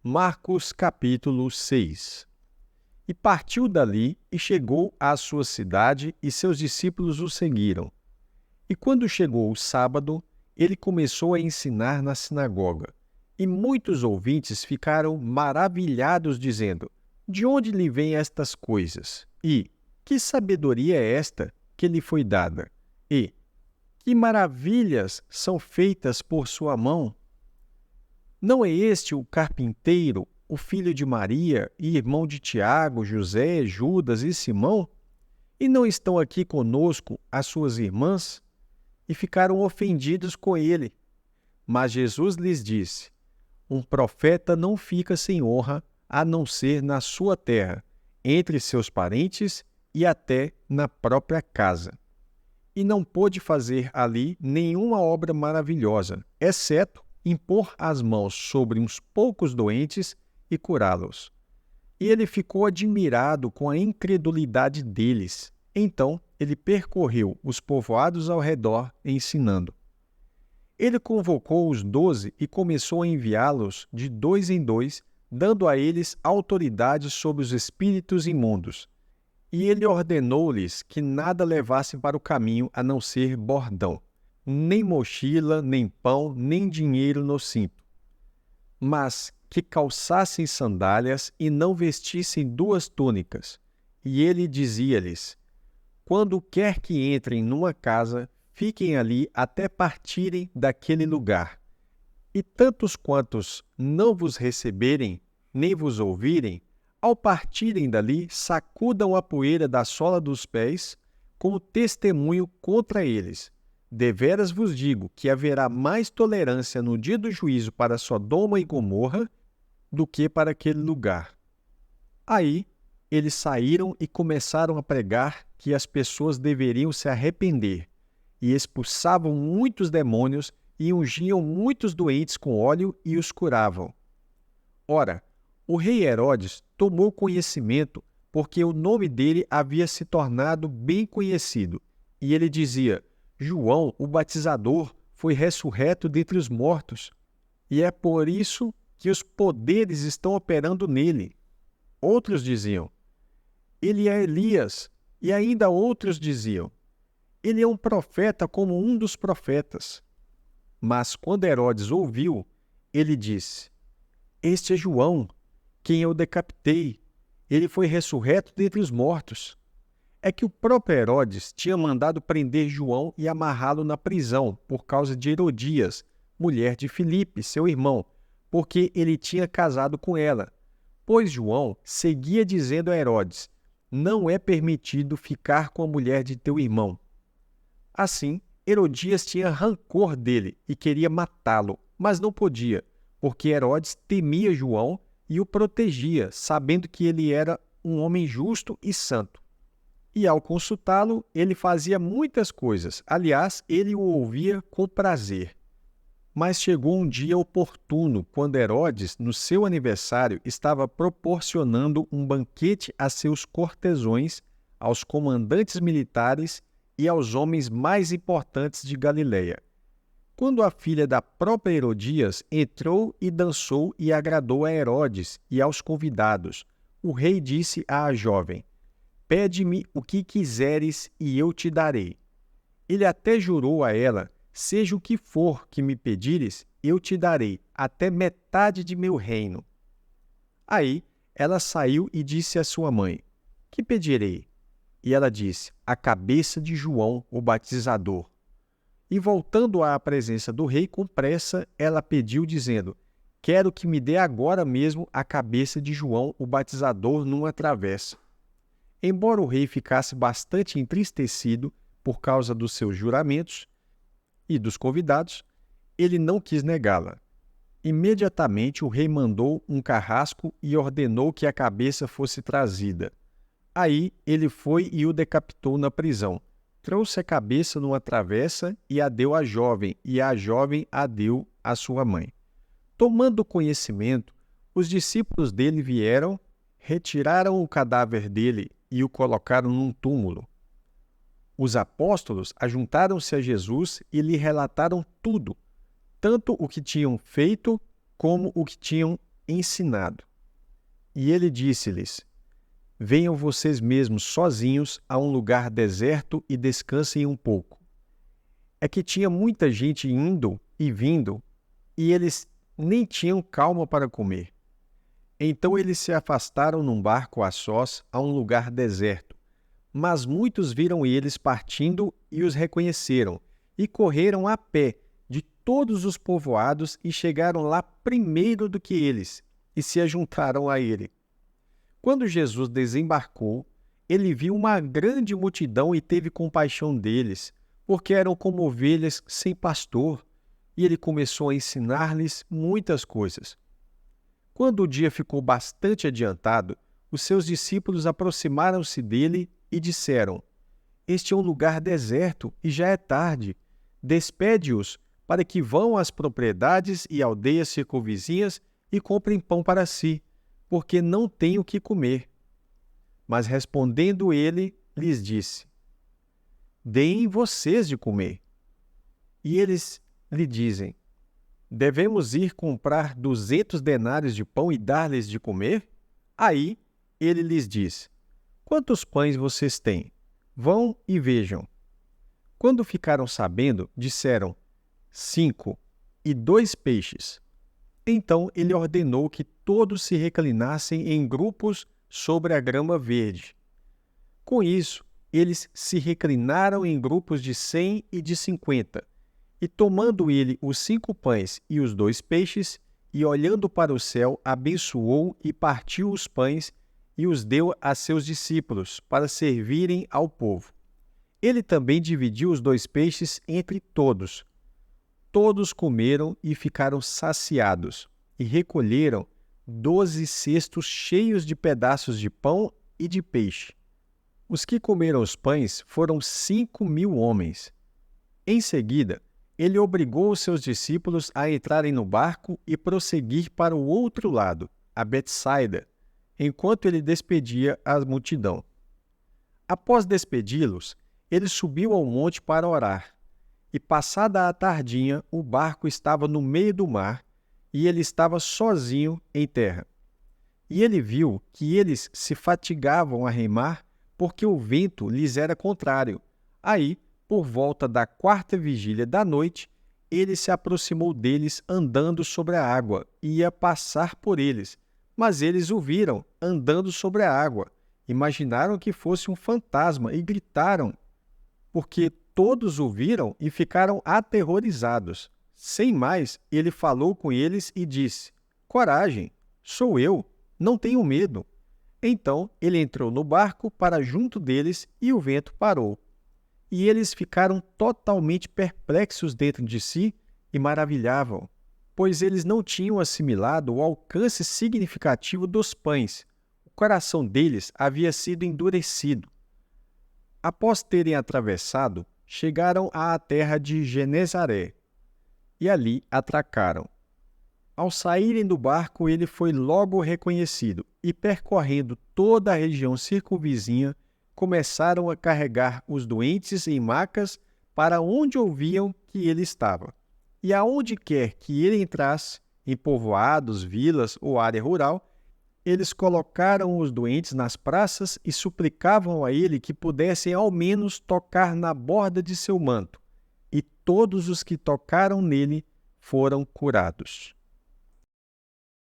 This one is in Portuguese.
Marcos capítulo 6. E partiu dali e chegou à sua cidade, e seus discípulos o seguiram. E quando chegou o sábado, ele começou a ensinar na sinagoga. E muitos ouvintes ficaram maravilhados, dizendo: De onde lhe vêm estas coisas? E que sabedoria é esta que lhe foi dada? E que maravilhas são feitas por sua mão? Não é este o carpinteiro, o filho de Maria e irmão de Tiago, José, Judas e Simão? E não estão aqui conosco as suas irmãs? E ficaram ofendidos com ele. Mas Jesus lhes disse: Um profeta não fica sem honra, a não ser na sua terra, entre seus parentes e até na própria casa. E não pôde fazer ali nenhuma obra maravilhosa, exceto impor as mãos sobre uns poucos doentes e curá-los. E ele ficou admirado com a incredulidade deles. Então ele percorreu os povoados ao redor, ensinando. Ele convocou os 12 e começou a enviá-los de 2 em 2, dando a eles autoridade sobre os espíritos imundos. E ele ordenou-lhes que nada levassem para o caminho a não ser bordão, nem mochila, nem pão, nem dinheiro no cinto, mas que calçassem sandálias e não vestissem 2 túnicas. E ele dizia-lhes: Quando quer que entrem numa casa, fiquem ali até partirem daquele lugar. E tantos quantos não vos receberem, nem vos ouvirem, ao partirem dali, sacudam a poeira da sola dos pés, como testemunho contra eles. Deveras vos digo que haverá mais tolerância no dia do juízo para Sodoma e Gomorra do que para aquele lugar. Aí eles saíram e começaram a pregar que as pessoas deveriam se arrepender, e expulsavam muitos demônios e ungiam muitos doentes com óleo e os curavam. Ora, o rei Herodes tomou conhecimento porque o nome dele havia se tornado bem conhecido, e ele dizia: João, o batizador, foi ressurreto dentre os mortos, e é por isso que os poderes estão operando nele. Outros diziam: Ele é Elias, e ainda outros diziam: Ele é um profeta como um dos profetas. Mas quando Herodes ouviu, ele disse: Este é João, quem eu decapitei. Ele foi ressurreto dentre os mortos. É que o próprio Herodes tinha mandado prender João e amarrá-lo na prisão por causa de Herodias, mulher de Filipe, seu irmão, porque ele tinha casado com ela. Pois João seguia dizendo a Herodes: Não é permitido ficar com a mulher de teu irmão. Assim, Herodias tinha rancor dele e queria matá-lo, mas não podia, porque Herodes temia João e o protegia, sabendo que ele era um homem justo e santo. E ao consultá-lo, ele fazia muitas coisas. Aliás, ele o ouvia com prazer. Mas chegou um dia oportuno, quando Herodes, no seu aniversário, estava proporcionando um banquete a seus cortesões, aos comandantes militares e aos homens mais importantes de Galileia. Quando a filha da própria Herodias entrou e dançou e agradou a Herodes e aos convidados, o rei disse à jovem: Pede-me o que quiseres e eu te darei. Ele até jurou a ela: Seja o que for que me pedires, eu te darei até metade de meu reino. Aí ela saiu e disse à sua mãe: Que pedirei? E ela disse: A cabeça de João, o batizador. E voltando à presença do rei com pressa, ela pediu, dizendo: Quero que me dê agora mesmo a cabeça de João, o batizador, numa travessa. Embora o rei ficasse bastante entristecido por causa dos seus juramentos e dos convidados, ele não quis negá-la. Imediatamente o rei mandou um carrasco e ordenou que a cabeça fosse trazida. Aí ele foi e o decapitou na prisão. Trouxe a cabeça numa travessa e a deu à jovem, e a jovem a deu à sua mãe. Tomando conhecimento, os discípulos dele vieram, retiraram o cadáver dele e o colocaram num túmulo. Os apóstolos ajuntaram-se a Jesus e lhe relataram tudo, tanto o que tinham feito como o que tinham ensinado. E ele disse-lhes: venham vocês mesmos sozinhos a um lugar deserto e descansem um pouco. É que tinha muita gente indo e vindo, e eles nem tinham calma para comer. Então eles se afastaram num barco a sós a um lugar deserto. Mas muitos viram eles partindo e os reconheceram, e correram a pé de todos os povoados e chegaram lá primeiro do que eles, e se ajuntaram a ele. Quando Jesus desembarcou, ele viu uma grande multidão e teve compaixão deles, porque eram como ovelhas sem pastor, e ele começou a ensinar-lhes muitas coisas. Quando o dia ficou bastante adiantado, os seus discípulos aproximaram-se dele e disseram: este é um lugar deserto e já é tarde. Despede-os para que vão às propriedades e aldeias circunvizinhas e comprem pão para si, porque não têm o que comer. Mas respondendo ele, lhes disse: deem vocês de comer. E eles lhe dizem: devemos ir comprar 200 denários de pão e dar-lhes de comer? Aí ele lhes diz: quantos pães vocês têm? Vão e vejam. Quando ficaram sabendo, disseram: 5, e 2 peixes. Então ele ordenou que todos se reclinassem em grupos sobre a grama verde. Com isso, eles se reclinaram em grupos de 100 e de 50. E tomando ele os 5 pães e os 2 peixes, e olhando para o céu, abençoou e partiu os pães e os deu a seus discípulos, para servirem ao povo. Ele também dividiu os 2 peixes entre todos. Todos comeram e ficaram saciados, e recolheram 12 cestos cheios de pedaços de pão e de peixe. Os que comeram os pães foram 5.000 homens. Em seguida, ele obrigou os seus discípulos a entrarem no barco e prosseguir para o outro lado, a Betsaida, enquanto ele despedia a multidão. Após despedi-los, ele subiu ao monte para orar. E passada a tardinha, o barco estava no meio do mar, e ele estava sozinho em terra. E ele viu que eles se fatigavam a remar, porque o vento lhes era contrário. Aí, por volta da 4ª vigília da noite, ele se aproximou deles andando sobre a água, e ia passar por eles. Mas eles o viram andando sobre a água, imaginaram que fosse um fantasma e gritaram, porque todos o viram e ficaram aterrorizados. Sem mais, ele falou com eles e disse: coragem, sou eu, não tenham medo. Então ele entrou no barco para junto deles e o vento parou. E eles ficaram totalmente perplexos dentro de si e maravilhavam, pois eles não tinham assimilado o alcance significativo dos pães. O coração deles havia sido endurecido. Após terem atravessado, chegaram à terra de Genezaré e ali atracaram. Ao saírem do barco, ele foi logo reconhecido e, percorrendo toda a região circunvizinha, começaram a carregar os doentes em macas para onde ouviam que ele estava. E aonde quer que ele entrasse, em povoados, vilas ou área rural, eles colocaram os doentes nas praças e suplicavam a ele que pudessem ao menos tocar na borda de seu manto. E todos os que tocaram nele foram curados.